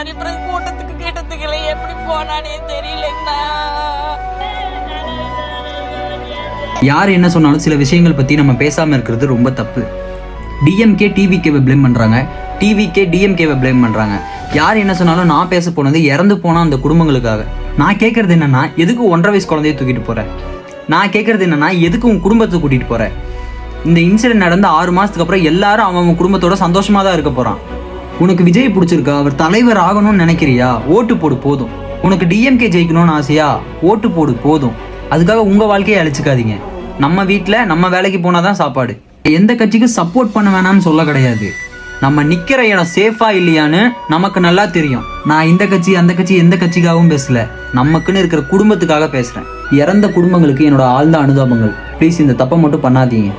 அப்புறம் கூட்டத்துக்கு கேட்டதுக்கு எப்படி போனானே தெரியலங்கண்ணா. யார் என்ன சொன்னாலும் சில விஷயங்கள் பற்றி நம்ம பேசாமல் இருக்கிறது ரொம்ப தப்பு. டிஎம்கே டிவிகேவை ப்ளேம் பண்ணுறாங்க, டிவிகே டிஎம்கேவை ப்ளேம் பண்ணுறாங்க. யார் என்ன சொன்னாலும் நான் பேச போனது இறந்து போனால் அந்த குடும்பங்களுக்காக. நான் கேட்குறது என்னென்னா, எதுக்கு 1.5 வயசு குழந்தைய தூக்கிட்டு போகிறேன்? நான் கேட்குறது என்னென்னா, எதுக்கு உன் குடும்பத்தை கூட்டிகிட்டு போகிறேன்? இந்த இன்சிடென்ட் நடந்து 6 மாதத்துக்கு அப்புறம் எல்லாரும் அவன் குடும்பத்தோட சந்தோஷமாக தான் இருக்க போகிறான். உனக்கு விஜய் பிடிச்சிருக்கா? அவர் தலைவர் ஆகணும்னு நினைக்கிறியா? ஓட்டு போடு போதும். உனக்கு டிஎம்கே ஜெயிக்கணும்னு ஆசையா? ஓட்டு போடு போதும். அதுக்காக உங்கள் வாழ்க்கையை அழிச்சுக்காதீங்க. நம்ம வீட்டில் நம்ம வேலைக்கு போனால் தான் சாப்பாடு. எந்த கட்சிக்கும் சப்போர்ட் பண்ண வேணாம்னு சொல்ல கிடையாது. நம்ம நிற்கிற இடம் சேஃபாக இல்லையான்னு நமக்கு நல்லா தெரியும். நான் இந்த கட்சி அந்த கட்சி எந்த கட்சிக்காகவும் பேசல, நமக்குன்னு இருக்கிற குடும்பத்துக்காக பேசுகிறேன். இறந்த குடும்பங்களுக்கு என்னோட ஆழ்ந்த அனுதாபங்கள். ப்ளீஸ் இந்த தப்பை மட்டும் பண்ணாதீங்க.